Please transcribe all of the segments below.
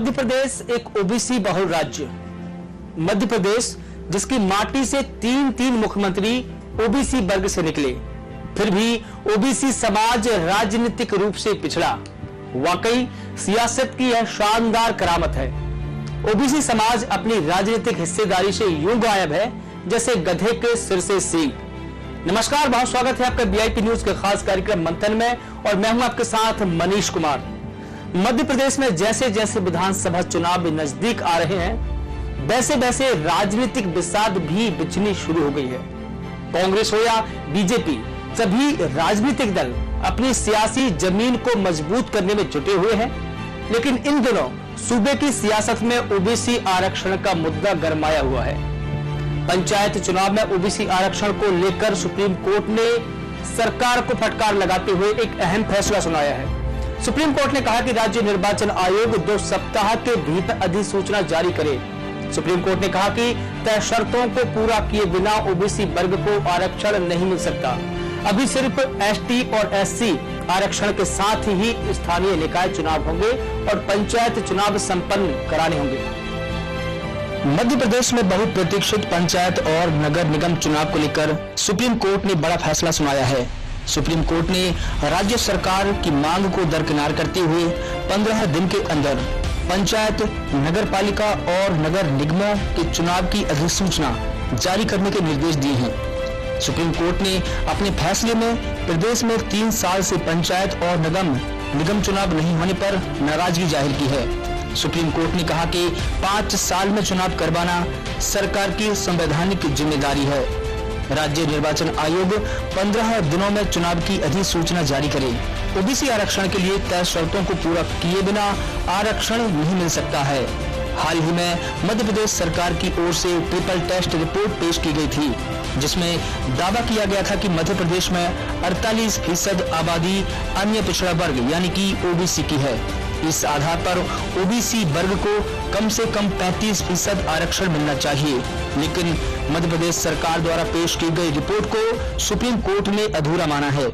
मध्य प्रदेश एक ओबीसी बहुल राज्य। मध्य प्रदेश जिसकी माटी से तीन मुख्यमंत्री ओबीसी वर्ग से निकले, फिर भी ओबीसी समाज राजनीतिक रूप से पिछड़ा। वाकई सियासत की यह शानदार करामत है। ओबीसी समाज अपनी राजनीतिक हिस्सेदारी से यूं गायब है जैसे गधे के सिर से सींग। नमस्कार, बहुत स्वागत है आपका वीआईपी न्यूज के खास कार्यक्रम मंथन में और मैं हूं आपके साथ मनीष कुमार। मध्य प्रदेश में जैसे जैसे विधानसभा चुनाव नजदीक आ रहे हैं, वैसे वैसे राजनीतिक बिसात भी बिछनी शुरू हो गई है। कांग्रेस हो या बीजेपी, सभी राजनीतिक दल अपनी सियासी जमीन को मजबूत करने में जुटे हुए हैं। लेकिन इन दिनों सूबे की सियासत में ओबीसी आरक्षण का मुद्दा गरमाया हुआ है। पंचायत चुनाव में ओबीसी आरक्षण को लेकर सुप्रीम कोर्ट ने सरकार को फटकार लगाते हुए एक अहम फैसला सुनाया है। सुप्रीम कोर्ट ने कहा कि राज्य निर्वाचन आयोग 2 सप्ताह के भीतर अधिसूचना जारी करे। सुप्रीम कोर्ट ने कहा कि तय शर्तों को पूरा किए बिना ओबीसी वर्ग को आरक्षण नहीं मिल सकता। अभी सिर्फ एसटी और एससी आरक्षण के साथ ही स्थानीय निकाय चुनाव होंगे और पंचायत चुनाव संपन्न कराने होंगे। मध्य प्रदेश में बहुप्रतीक्षित पंचायत और नगर निगम चुनाव को लेकर सुप्रीम कोर्ट ने बड़ा फैसला सुनाया है। सुप्रीम कोर्ट ने राज्य सरकार की मांग को दरकिनार करते हुए 15 दिन के अंदर पंचायत, नगर पालिका और नगर निगमों के चुनाव की अधिसूचना जारी करने के निर्देश दिए हैं। सुप्रीम कोर्ट ने अपने फैसले में प्रदेश में 3 साल से पंचायत और निगम चुनाव नहीं होने पर नाराजगी जाहिर की है। सुप्रीम कोर्ट ने कहा कि 5 साल में चुनाव करवाना सरकार की संवैधानिक जिम्मेदारी है। राज्य निर्वाचन आयोग 15 दिनों में चुनाव की अधिसूचना जारी करे। ओबीसी आरक्षण के लिए तय शर्तों को पूरा किए बिना आरक्षण नहीं मिल सकता है। हाल ही में मध्य प्रदेश सरकार की ओर से ट्रिपल टेस्ट रिपोर्ट पेश की गई थी, जिसमें दावा किया गया था कि मध्य प्रदेश में 48% आबादी अन्य पिछड़ा वर्ग यानी कि ओबीसी की है। इस आधार पर ओबीसी वर्ग को कम से कम 35% आरक्षण मिलना चाहिए, लेकिन मध्य प्रदेश सरकार द्वारा पेश की गई रिपोर्ट को सुप्रीम कोर्ट ने अधूरा माना है।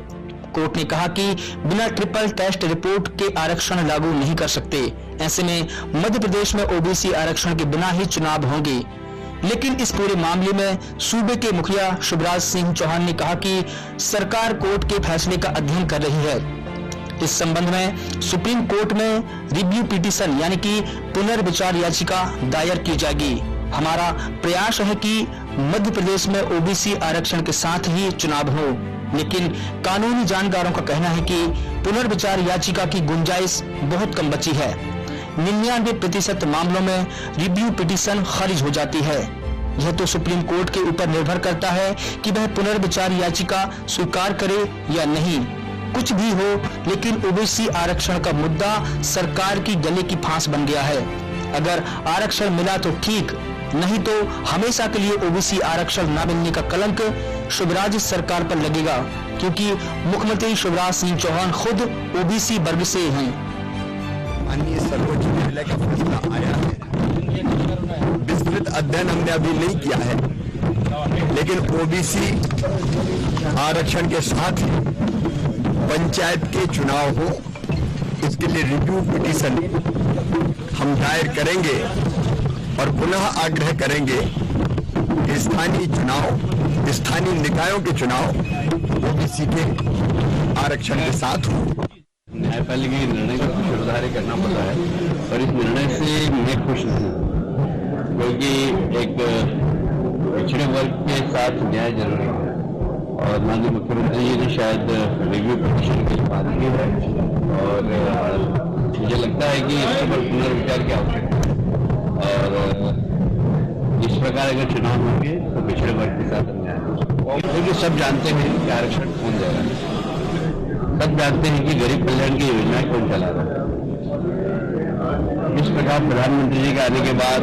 कोर्ट ने कहा कि बिना ट्रिपल टेस्ट रिपोर्ट के आरक्षण लागू नहीं कर सकते। ऐसे में मध्य प्रदेश में ओबीसी आरक्षण के बिना ही चुनाव होंगे। लेकिन इस पूरे मामले में सूबे के मुखिया शिवराज सिंह चौहान ने कहा कि सरकार कोर्ट के फैसले का अध्ययन कर रही है। इस संबंध में सुप्रीम कोर्ट में रिव्यू पिटीशन यानी कि पुनर्विचार याचिका दायर की जाएगी। हमारा प्रयास है कि मध्य प्रदेश में ओबीसी आरक्षण के साथ ही चुनाव हो, लेकिन कानूनी जानकारों का कहना है कि पुनर्विचार याचिका की गुंजाइश बहुत कम बची है। 99% मामलों में रिव्यू पिटीशन खारिज हो जाती है। यह तो सुप्रीम कोर्ट के ऊपर निर्भर करता है कि वह पुनर्विचार याचिका स्वीकार करे या नहीं। कुछ भी हो, लेकिन ओबीसी आरक्षण का मुद्दा सरकार की गले की फांस बन गया है। अगर आरक्षण मिला तो ठीक, नहीं तो हमेशा के लिए ओबीसी आरक्षण न मिलने का कलंक शिवराज सरकार पर लगेगा, क्योंकि मुख्यमंत्री शिवराज सिंह चौहान खुद ओबीसी वर्ग से हैं। माननीय सर्वोच्च न्यायालय का फैसला आया है। विस्तृत अध्ययन हमने अभी नहीं किया है, लेकिन ओबीसी आरक्षण के साथ पंचायत के चुनाव हो, इसके लिए रिव्यू पिटीशन हम दायर करेंगे और पुनः आग्रह करेंगे कि स्थानीय निकायों के चुनाव ओबीसी के आरक्षण के साथ हो। न्यायपालिका के निर्णय को सुधार करना पड़ा है और इस निर्णय से मैं खुश हूँ, क्योंकि एक पिछड़े वर्ग के साथ न्याय जरूरी है और माननीय मुख्यमंत्री जी ने शायद रिव्यू पिटीशन की बात की है और मुझे लगता है कि इसके पर पुनर्विचार की आवश्यकता है और इस प्रकार अगर चुनाव होंगे तो पिछड़े वर्ग के साथ अन्याय होगा। क्योंकि सब जानते हैं कि आरक्षण कौन जाएगा, सब जानते हैं कि गरीब कल्याण की योजनाएं कौन चला रहा है। इस प्रकार प्रधानमंत्री जी के आने के बाद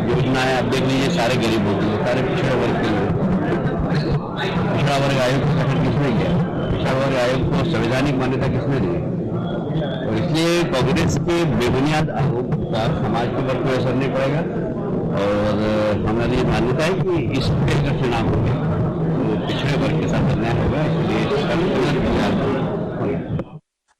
योजनाएं आप देख लीजिए, सारे गरीब होते हैं, सारे पिछड़े वर्ग के लोग। पिछड़ा वर्ग आयोग का गठन किसने किया? पिछड़ा वर्ग आयोग को संवैधानिक मान्यता किसने दी? और इसलिए कांग्रेस के बेबुनियाद आरोप का समाज के ऊपर कोई असर नहीं पड़ेगा और हमारी मान्यता है कि इस पे अगर चुनाव होंगे तो पिछड़े वर्ग के साथ अन्याय होगा। इसलिए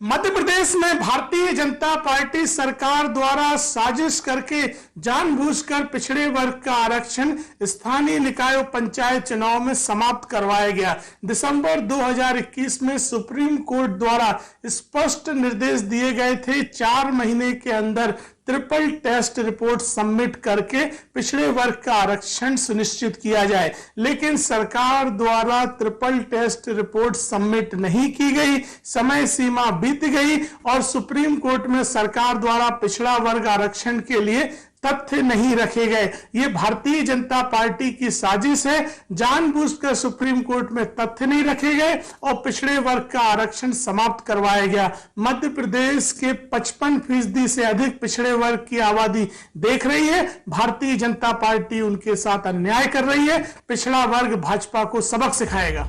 मध्य प्रदेश में भारतीय जनता पार्टी सरकार द्वारा साजिश करके जानबूझकर पिछड़े वर्ग का आरक्षण स्थानीय निकायों पंचायत चुनाव में समाप्त करवाया गया। दिसंबर 2021 में सुप्रीम कोर्ट द्वारा स्पष्ट निर्देश दिए गए थे 4 महीने के अंदर ट्रिपल टेस्ट रिपोर्ट सबमिट करके पिछड़े वर्ग का आरक्षण सुनिश्चित किया जाए, लेकिन सरकार द्वारा ट्रिपल टेस्ट रिपोर्ट सबमिट नहीं की गई। समय सीमा बीत गई और सुप्रीम कोर्ट में सरकार द्वारा पिछड़ा वर्ग आरक्षण के लिए तथ्य नहीं रखे गए। ये भारतीय जनता पार्टी की साजिश है। जानबूझकर सुप्रीम कोर्ट में तथ्य नहीं रखे गए और पिछड़े वर्ग का आरक्षण समाप्त करवाया गया। मध्य प्रदेश के 55% से अधिक पिछड़े वर्ग की आबादी देख रही है भारतीय जनता पार्टी उनके साथ अन्याय कर रही है। पिछड़ा वर्ग भाजपा को सबक सिखाएगा।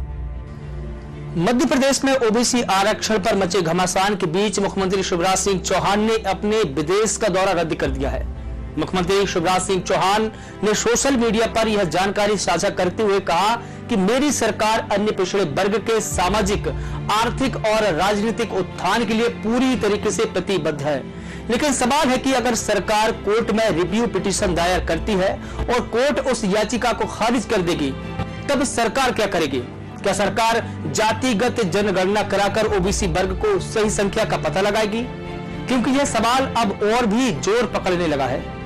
मध्य प्रदेश में ओबीसी आरक्षण पर मचे घमासान के बीच मुख्यमंत्री शिवराज सिंह चौहान ने अपने विदेश का दौरा रद्द कर दिया है। मुख्यमंत्री शिवराज सिंह चौहान ने सोशल मीडिया पर यह जानकारी साझा करते हुए कहा कि मेरी सरकार अन्य पिछड़े वर्ग के सामाजिक, आर्थिक और राजनीतिक उत्थान के लिए पूरी तरीके से प्रतिबद्ध है। लेकिन सवाल है कि अगर सरकार कोर्ट में रिव्यू पिटीशन दायर करती है और कोर्ट उस याचिका को खारिज कर देगी, तब सरकार क्या करेगी? क्या सरकार जातिगत जनगणना कराकर ओबीसी वर्ग को सही संख्या का पता लगाएगी? क्योंकि यह सवाल अब और भी जोर पकड़ने लगा है।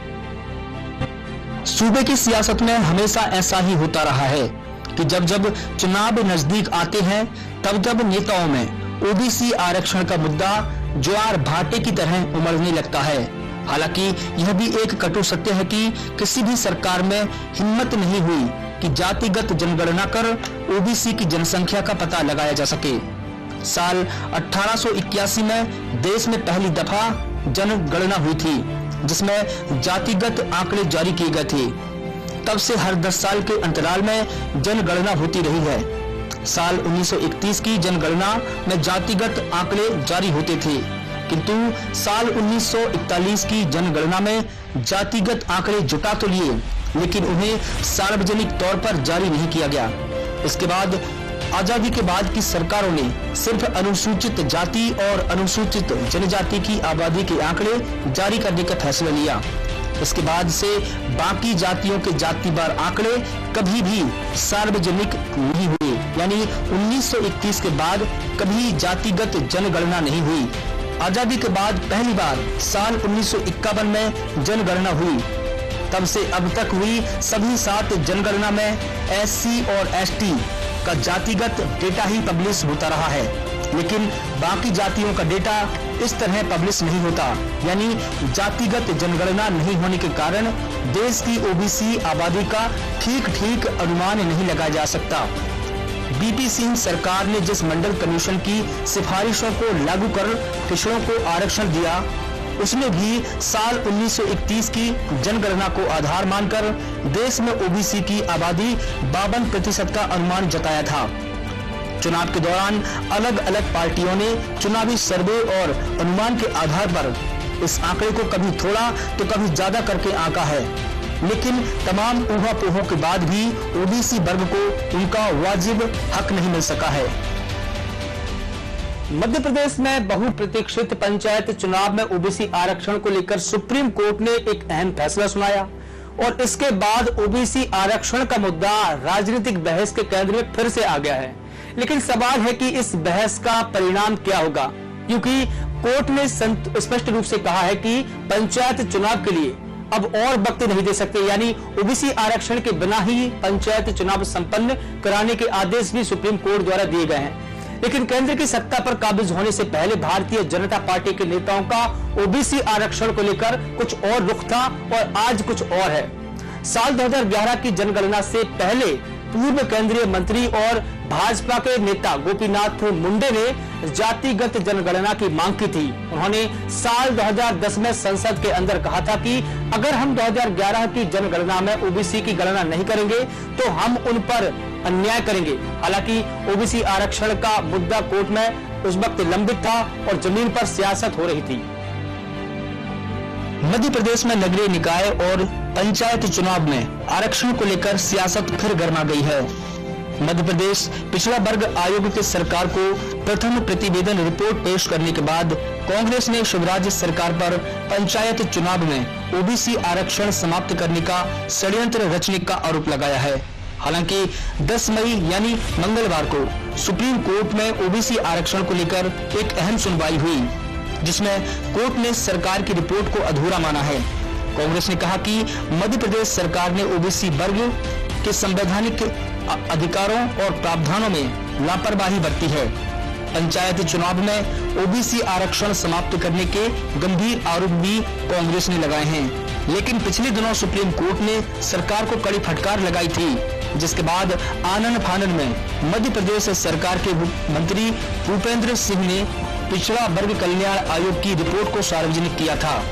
सूबे की सियासत में हमेशा ऐसा ही होता रहा है कि जब जब चुनाव नजदीक आते हैं तब नेताओं में ओबीसी आरक्षण का मुद्दा ज्वार भाटे की तरह उमड़ने लगता है। हालांकि यह भी एक कटु सत्य है कि किसी भी सरकार में हिम्मत नहीं हुई कि जातिगत जनगणना कर ओबीसी की जनसंख्या का पता लगाया जा सके। साल 1881 में देश में पहली दफा जनगणना हुई थी, जिसमें जातिगत आंकड़े जारी किए गए थे। तब से हर 10 साल के अंतराल में जनगणना होती रही है। साल 1931 की जनगणना में जातिगत आंकड़े जारी होते थे, किंतु साल 1941 की जनगणना में जातिगत आंकड़े जुटा तो लिए, लेकिन उन्हें सार्वजनिक तौर पर जारी नहीं किया गया। इसके बाद आजादी के बाद की सरकारों ने सिर्फ अनुसूचित जाति और अनुसूचित जनजाति की आबादी के आंकड़े जारी करने का फैसला लिया। इसके बाद से बाकी जातियों के जातिवार आंकड़े कभी भी सार्वजनिक नहीं हुए। यानी 1931 के बाद कभी जातिगत जनगणना नहीं हुई। आजादी के बाद पहली बार साल 1951 में जनगणना हुई। तब से अब तक हुई सभी 7 जनगणना में SC और ST का जातिगत डेटा ही पब्लिश होता रहा है, लेकिन बाकी जातियों का डेटा इस तरह पब्लिश नहीं होता। यानी जातिगत जनगणना नहीं होने के कारण देश की ओबीसी आबादी का ठीक अनुमान नहीं लगाया जा सकता। बीपी सिंह सरकार ने जिस मंडल कमीशन की सिफारिशों को लागू कर पिछड़ों को आरक्षण दिया, उसने भी साल 1931 की जनगणना को आधार मानकर देश में ओबीसी की आबादी 52% का अनुमान जताया था। चुनाव के दौरान अलग अलग पार्टियों ने चुनावी सर्वे और अनुमान के आधार पर इस आंकड़े को कभी थोड़ा तो कभी ज्यादा करके आंका है, लेकिन तमाम ऊहापोहों के बाद भी ओबीसी वर्ग को उनका वाजिब हक नहीं मिल सका है। मध्य प्रदेश में बहुप्रतीक्षित पंचायत चुनाव में ओबीसी आरक्षण को लेकर सुप्रीम कोर्ट ने एक अहम फैसला सुनाया और इसके बाद ओबीसी आरक्षण का मुद्दा राजनीतिक बहस के केंद्र में फिर से आ गया है। लेकिन सवाल है कि इस बहस का परिणाम क्या होगा, क्योंकि कोर्ट ने स्पष्ट रूप से कहा है कि पंचायत चुनाव के लिए अब और वक्त नहीं दे सकते। यानी ओबीसी आरक्षण के बिना ही पंचायत चुनाव संपन्न कराने के आदेश भी सुप्रीम कोर्ट द्वारा दिए गए हैं। लेकिन केंद्र की सत्ता पर काबिज होने से पहले भारतीय जनता पार्टी के नेताओं का ओबीसी आरक्षण को लेकर कुछ और रुख था और आज कुछ और है। साल 2011 की जनगणना से पहले पूर्व केंद्रीय मंत्री और भाजपा के नेता गोपीनाथ मुंडे ने जातिगत जनगणना की मांग की थी। उन्होंने साल 2010 में संसद के अंदर कहा था कि अगर हम 2011 की जनगणना में ओबीसी की गणना नहीं करेंगे तो हम उन पर अन्याय करेंगे। हालांकि ओबीसी आरक्षण का मुद्दा कोर्ट में उस वक्त लंबित था और जमीन पर सियासत हो रही थी। मध्य प्रदेश में नगरीय निकाय और पंचायत चुनाव में आरक्षण को लेकर सियासत फिर गर्मा गई है। मध्य प्रदेश पिछड़ा वर्ग आयोग के सरकार को प्रथम प्रतिवेदन रिपोर्ट पेश करने के बाद कांग्रेस ने शिवराज सरकार पर पंचायत चुनाव में ओबीसी आरक्षण समाप्त करने का षड्यंत्र रचने का आरोप लगाया है। हालांकि 10 मई यानी मंगलवार को सुप्रीम कोर्ट में ओबीसी आरक्षण को लेकर एक अहम सुनवाई हुई, जिसमें कोर्ट ने सरकार की रिपोर्ट को अधूरा माना है। कांग्रेस ने कहा कि मध्य प्रदेश सरकार ने ओबीसी वर्ग के संवैधानिक अधिकारों और प्रावधानों में लापरवाही बरती है। पंचायत चुनाव में ओबीसी आरक्षण समाप्त करने के गंभीर आरोप भी कांग्रेस ने लगाए हैं। लेकिन पिछले दिनों सुप्रीम कोर्ट ने सरकार को कड़ी फटकार लगाई थी, जिसके बाद आनन फानन में मध्य प्रदेश सरकार के मंत्री भूपेंद्र सिंह ने पिछड़ा वर्ग कल्याण आयोग की रिपोर्ट को सार्वजनिक किया था।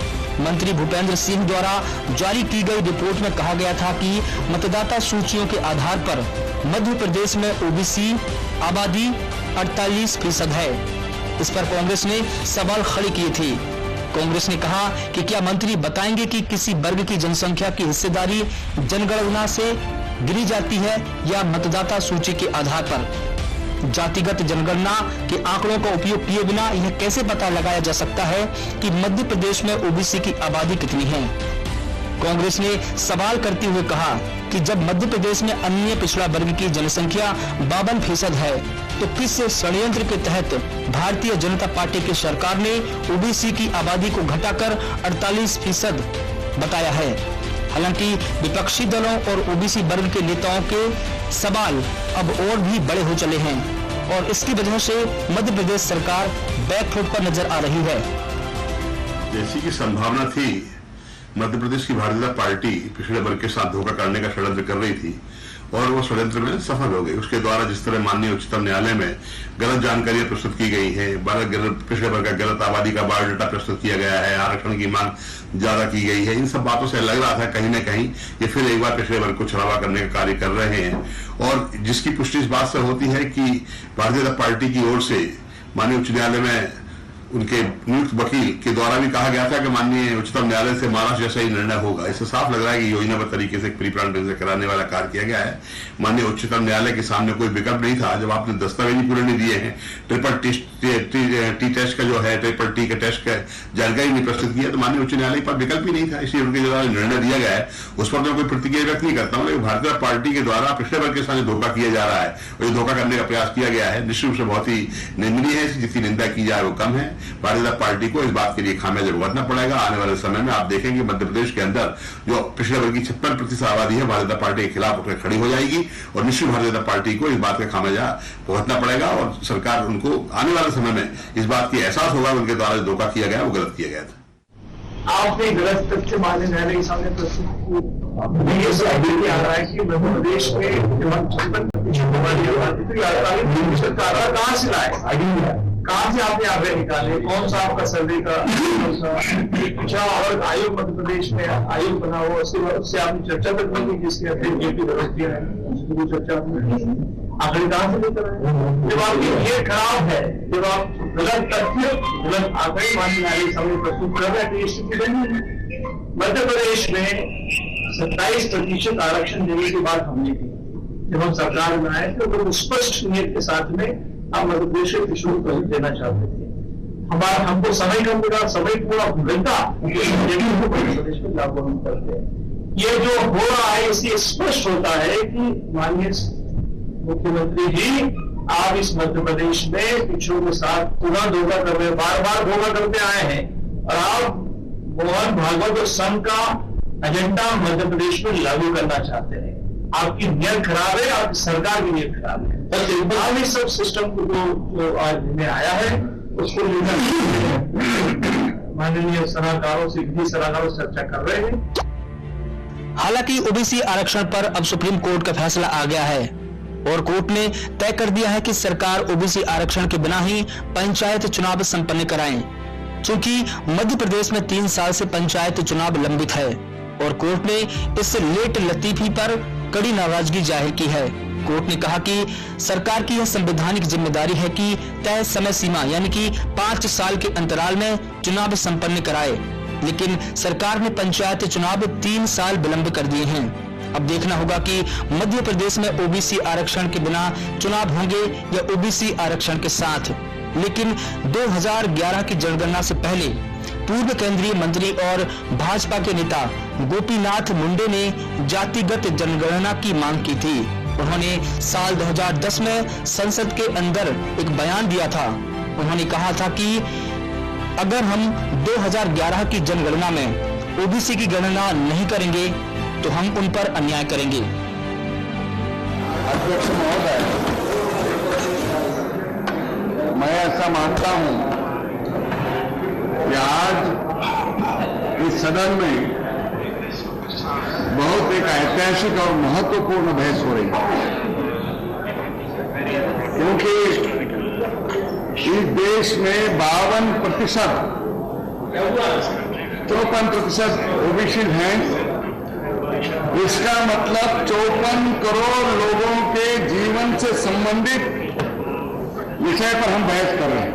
मंत्री भूपेंद्र सिंह द्वारा जारी की गई रिपोर्ट में कहा गया था कि मतदाता सूचियों के आधार पर मध्य प्रदेश में ओबीसी आबादी 48% है। इस पर कांग्रेस ने सवाल खड़े किए थे। कांग्रेस ने कहा कि क्या मंत्री बताएंगे कि किसी वर्ग की जनसंख्या की हिस्सेदारी जनगणना से गिनी जाती है या मतदाता सूची के आधार पर? जातिगत जनगणना के आंकड़ों का उपयोग किए बिना यह कैसे पता लगाया जा सकता है कि मध्य प्रदेश में ओबीसी की आबादी कितनी है? कांग्रेस ने सवाल करते हुए कहा कि जब मध्य प्रदेश में अन्य पिछड़ा वर्ग की जनसंख्या 52% है, तो किस षड्यंत्र के तहत भारतीय जनता पार्टी की सरकार ने ओबीसी की आबादी को घटाकर 48% बताया है? हालांकि विपक्षी दलों और ओबीसी वर्ग के नेताओं के सवाल अब और भी बड़े हो चले हैं और इसकी वजह से मध्य प्रदेश सरकार बैकफुट पर नजर आ रही है। जैसी की संभावना थी, मध्य प्रदेश की भारतीय जनता पार्टी पिछड़े वर्ग के साथ धोखा करने का षड्यंत्र कर रही थी और वो षड्यंत्र में सफल हो गई। उसके द्वारा जिस तरह माननीय उच्चतम न्यायालय में गलत जानकारियां प्रस्तुत की गई है, पिछड़े वर्ग का गलत आबादी का बायोडाटा प्रस्तुत किया गया है, आरक्षण की मांग ज्यादा की गई है, इन सब बातों से लग रहा था कहीं न कहीं ये फिर एक बार पिछड़े वर्ग को छलावा करने का कार्य कर रहे हैं। और जिसकी पुष्टि इस बात से होती है कि भारतीय जनता पार्टी की ओर से माननीय उच्च न्यायालय में उनके नियुक्त वकील के द्वारा भी कहा गया था कि माननीय उच्चतम न्यायालय से महाराष्ट्र जैसा ही निर्णय होगा। इससे साफ लग रहा है कि योजनाबद्ध तरीके से प्री प्लान ढंग से कराने वाला कार्य किया गया है। माननीय उच्चतम न्यायालय के सामने कोई विकल्प नहीं था। जब आपने दस्तावेज ही पूरे नहीं दिए हैं, ट्रिपल टी टेस्ट का जो है, ट्रिपल टी के टेस्ट का जानकारी नहीं प्रस्तुत किया, तो माननीय उच्च न्यायालय पर विकल्प ही नहीं था। इसलिए उनके द्वारा निर्णय दिया गया है उस पर तो कोई प्रतिक्रिया व्यक्त नहीं करता हूँ, लेकिन भारतीय पार्टी के द्वारा पिछड़े वर्ग के साथ धोखा किया जा रहा है और ये धोखा करने का प्रयास किया गया है, निश्चित रूप से बहुत ही निंदनीय है। जितनी निंदा की जाए वो कम है। भारतीय जनता पार्टी को इस बात के लिए खामियाजा भुगतना पड़ेगा। आने वाले समय में आप देखेंगे मध्य प्रदेश के अंदर जो पिछड़े वर्ग की 56% आबादी है, भारतीय जनता पार्टी के खिलाफ उठकर खड़ी हो जाएगी और निश्चित भारतीय जनता पार्टी को इस बात का खामियाजा भुगतना पड़ेगा और सरकार उनको आने वाले समय में इस बात की एहसास होगा उनके द्वारा जो धोखा किया गया वो गलत किया गया था। आपने गलत तथ्य माननीय न्यायालय के सामने प्रस्तुत आ रहा है कि मध्य प्रदेश में 56% कहां से लाए, कहां से आपने आंकड़े निकाले, कौन सा आपका सर्वे का पिछड़ा वर्ग आयोग मध्य प्रदेश में आयोग बना हुआ, उससे आपने चर्चा तक नहीं की, जिसके अतिरिक्त जेपी व्यवस्था है उसकी चर्चा आंकड़े कहां से लेकर आए? जब आपकी ये खराब है, जब आप गलत तथ्य गलत आंकड़े माननीय न्यायालय के सामने प्रस्तुत कर रहे हैं, तो ये स्थिति बनी है। मध्य प्रदेश में 27% आरक्षण देने की बात हमने की जब हम सरकार में आए थे, तो स्पष्ट नियत के साथ में हम मध्य प्रदेश के पिछड़ों को देना चाहते थे। हमको समय कम मिला, समय पूरा मिलता मध्य प्रदेश में लागू हम करते हैं। ये जो हो रहा है इससे स्पष्ट होता है कि माननीय मुख्यमंत्री जी आप इस मध्य प्रदेश में पिछड़ों के साथ पुनः धोखा कर रहे हैं, बार बार धोखा करते आए हैं और आप मोहन भागवत और संघ का एजेंडा मध्य प्रदेश में लागू करना चाहते हैं। आपकी नीयत खराब है, आपकी सरकार की नीयत खराब है। और इस सब सिस्टम को जो आज में आया है उसको लेकर माननीय सलाहकारों से विधि सलाहकारों से चर्चा कर रहे हैं। हालांकि ओबीसी आरक्षण पर अब सुप्रीम कोर्ट का फैसला आ गया है और कोर्ट ने तय कर दिया है कि सरकार ओबीसी आरक्षण के बिना ही पंचायत चुनाव संपन्न कराएं, क्योंकि मध्य प्रदेश में 3 साल से पंचायत चुनाव लंबित है और कोर्ट ने इस लेट लतीफी पर कड़ी नाराजगी जाहिर की है। कोर्ट ने कहा कि सरकार की यह संवैधानिक जिम्मेदारी है कि तय समय सीमा यानी कि 5 साल के अंतराल में चुनाव संपन्न कराए, लेकिन सरकार ने पंचायत चुनाव 3 साल विलंब कर दिए हैं। अब देखना होगा कि मध्य प्रदेश में ओबीसी आरक्षण के बिना चुनाव होंगे या ओबीसी आरक्षण के साथ। लेकिन 2011 की जनगणना से पहले पूर्व केंद्रीय मंत्री और भाजपा के नेता गोपीनाथ मुंडे ने जातिगत जनगणना की मांग की थी। उन्होंने साल 2010 में संसद के अंदर एक बयान दिया था। उन्होंने कहा था कि अगर हम 2011 की जनगणना में ओबीसी की गणना नहीं करेंगे तो हम उन पर अन्याय करेंगे। अध्यक्ष महोदय, मैं ऐसा मानता हूं कि आज इस सदन में बहुत एक ऐतिहासिक और महत्वपूर्ण बहस हो रही है, क्योंकि इस देश में 52%, 54% ओबीसी हैं। इसका मतलब 54 करोड़ लोगों के जीवन से संबंधित विषय पर हम बहस कर रहे हैं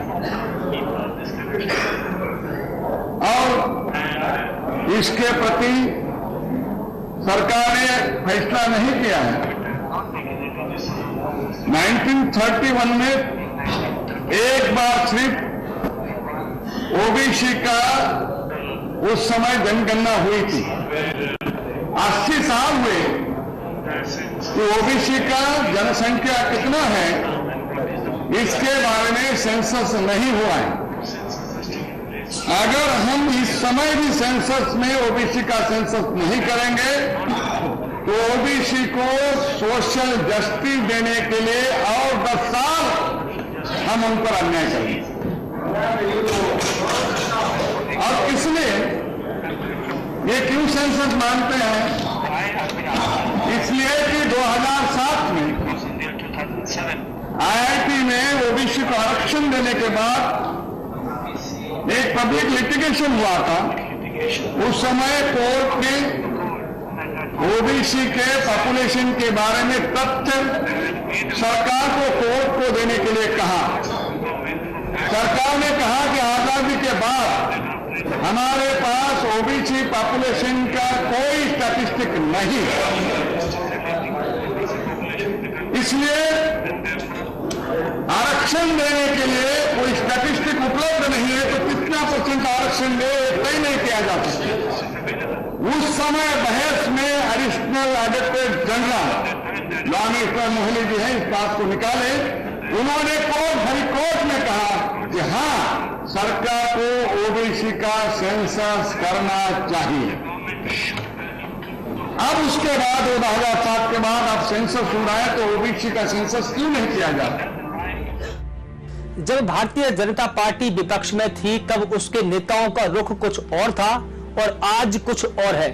और इसके प्रति सरकार ने फैसला नहीं किया है। 1931 में एक बार सिर्फ ओबीसी का उस समय जनगणना हुई थी। 80 साल हुए कि ओबीसी का जनसंख्या कितना है इसके बारे में सेंसस नहीं हुआ है। अगर हम इस समय भी सेंसस में ओबीसी का सेंसस नहीं करेंगे तो ओबीसी को सोशल जस्टिस देने के लिए और 10 साल हम उन पर अन्याय करेंगे। और इसलिए ये क्यों सेंसस मानते हैं? इसलिए कि 2007 में आईआईटी में ओबीसी को आरक्षण देने के बाद एक पब्लिक लिटिगेशन हुआ था। उस समय कोर्ट ने ओबीसी के पॉपुलेशन के बारे में तथ्य सरकार को कोर्ट को देने के लिए कहा। सरकार ने कहा कि आजादी के बाद हमारे पास ओबीसी पॉपुलेशन का कोई स्टैटिस्टिक नहीं, इसलिए आरक्षण देने के लिए कोई स्टैटिस्टिक उपलब्ध नहीं है, तो कितना % आरक्षण दे तय नहीं किया जा सकता। उस समय बहस में additional advocate general Rameshwar Mohli ji हैं, इस बात को निकाले। उन्होंने कोर्ट में कहा कि हाँ, सरकार को ओबीसी का सेंसस करना चाहिए। अब उसके बाद 2007 के बाद अब सेंसस हो रहा है तो ओबीसी का सेंसस क्यों नहीं किया जाता? जब भारतीय जनता पार्टी विपक्ष में थी तब उसके नेताओं का रुख कुछ और था और आज कुछ और है।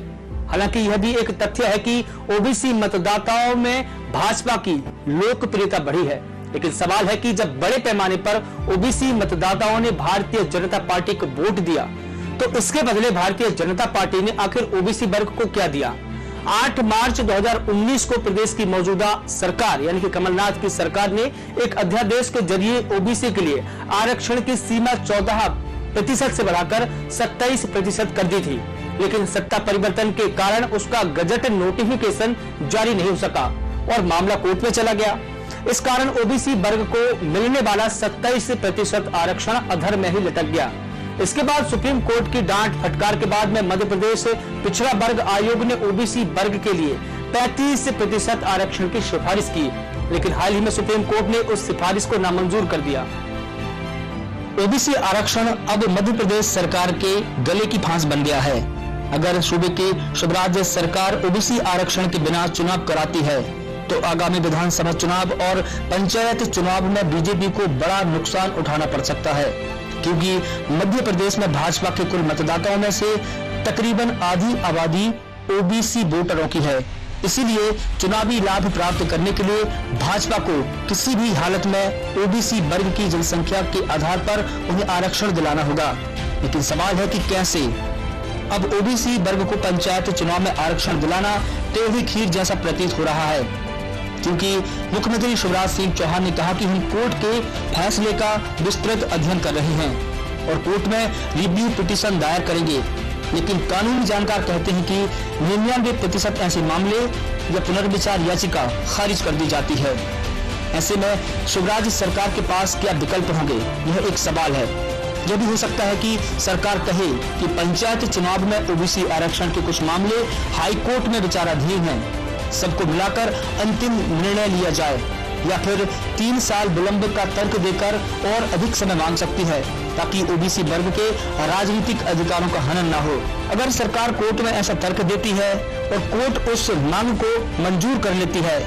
हालांकि यह भी एक तथ्य है कि ओबीसी मतदाताओं में भाजपा की लोकप्रियता बढ़ी है, लेकिन सवाल है कि जब बड़े पैमाने पर ओबीसी मतदाताओं ने भारतीय जनता पार्टी को वोट दिया तो इसके बदले भारतीय जनता पार्टी ने आखिर ओबीसी वर्ग को क्या दिया? 8 मार्च 2019 को प्रदेश की मौजूदा सरकार यानी कि कमलनाथ की सरकार ने एक अध्यादेश के जरिए ओबीसी के लिए आरक्षण की सीमा 14% से बढ़ाकर 27% कर दी थी, लेकिन सत्ता परिवर्तन के कारण उसका गजट नोटिफिकेशन जारी नहीं हो सका और मामला कोर्ट में चला गया। इस कारण ओबीसी वर्ग को मिलने वाला 27% आरक्षण अधर में ही लटक गया। इसके बाद सुप्रीम कोर्ट की डांट फटकार के बाद में मध्य प्रदेश पिछड़ा वर्ग आयोग ने ओबीसी वर्ग के लिए 35% आरक्षण की सिफारिश की, लेकिन हाल ही में सुप्रीम कोर्ट ने उस सिफारिश को नामंजूर कर दिया। ओबीसी आरक्षण अब मध्य प्रदेश सरकार के गले की फांस बन गया है। अगर सूबे की शिवराज सरकार ओबीसी आरक्षण के बिना चुनाव कराती है तो आगामी विधानसभा चुनाव और पंचायत चुनाव में बीजेपी को बड़ा नुकसान उठाना पड़ सकता है, क्योंकि मध्य प्रदेश में भाजपा के कुल मतदाताओं में से तकरीबन आधी आबादी ओबीसी वोटरों की है। इसीलिए चुनावी लाभ प्राप्त करने के लिए भाजपा को किसी भी हालत में ओबीसी वर्ग की जनसंख्या के आधार पर उन्हें आरक्षण दिलाना होगा। लेकिन सवाल है कि कैसे? अब ओबीसी वर्ग को पंचायत चुनाव में आरक्षण दिलाना टेढ़ी खीर जैसा प्रतीत हो रहा है, क्योंकि मुख्यमंत्री शिवराज सिंह चौहान ने कहा कि हम कोर्ट के फैसले का विस्तृत अध्ययन कर रहे हैं और कोर्ट में रिव्यू पिटीशन दायर करेंगे। लेकिन कानूनी जानकार कहते हैं कि 99% ऐसे मामले या पुनर्विचार याचिका खारिज कर दी जाती है। ऐसे में शिवराज सरकार के पास क्या विकल्प होंगे, यह एक सवाल है। यह भी हो सकता है कि सरकार कहे कि पंचायत चुनाव में ओबीसी आरक्षण के कुछ मामले हाई कोर्ट में विचाराधीन हैं, सबको मिलाकर अंतिम निर्णय लिया जाए, या फिर 3 साल विलंब का तर्क देकर और अधिक समय मांग सकती है ताकि ओबीसी वर्ग के राजनीतिक अधिकारों का हनन न हो। अगर सरकार कोर्ट में ऐसा तर्क देती है और कोर्ट उस मांग को मंजूर कर लेती है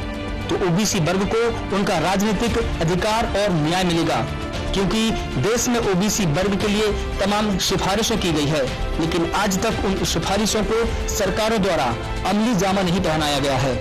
तो ओबीसी वर्ग को उनका राजनीतिक अधिकार और न्याय मिलेगा, क्योंकि देश में ओबीसी वर्ग के लिए तमाम सिफारिशें की गई है, लेकिन आज तक उन सिफारिशों को सरकारों द्वारा अमली जामा नहीं पहनाया गया है।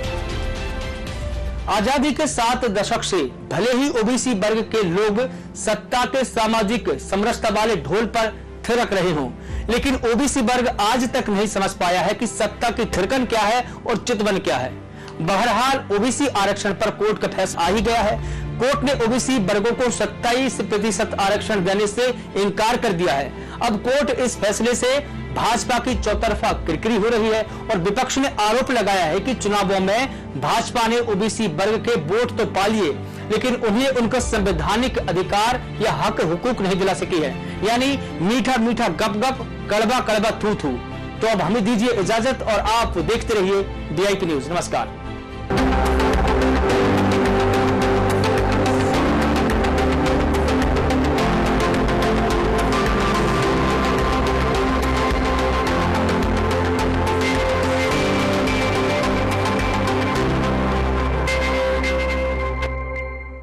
आजादी के 7 दशक से भले ही ओबीसी वर्ग के लोग सत्ता के सामाजिक समरसता वाले ढोल पर थिरक रहे हों, लेकिन ओबीसी वर्ग आज तक नहीं समझ पाया है कि सत्ता की थिरकन क्या है और चितवन क्या है। बहरहाल ओबीसी आरक्षण पर कोर्ट का फैसला आ ही गया है। कोर्ट ने ओबीसी वर्गों को 27% आरक्षण देने से इनकार कर दिया है। अब कोर्ट इस फैसले से भाजपा की चौतरफा किरकिरी हो रही है और विपक्ष ने आरोप लगाया है कि चुनावों में भाजपा ने ओबीसी वर्ग के वोट तो पा लिए, लेकिन उन्हें उनका संवैधानिक अधिकार या हक हुकूक नहीं दिला सकी है, यानी मीठा मीठा गप गप, कड़वा कड़वा थू थू। तो अब हमें दीजिए इजाजत और आप देखते रहिए DIP न्यूज। नमस्कार।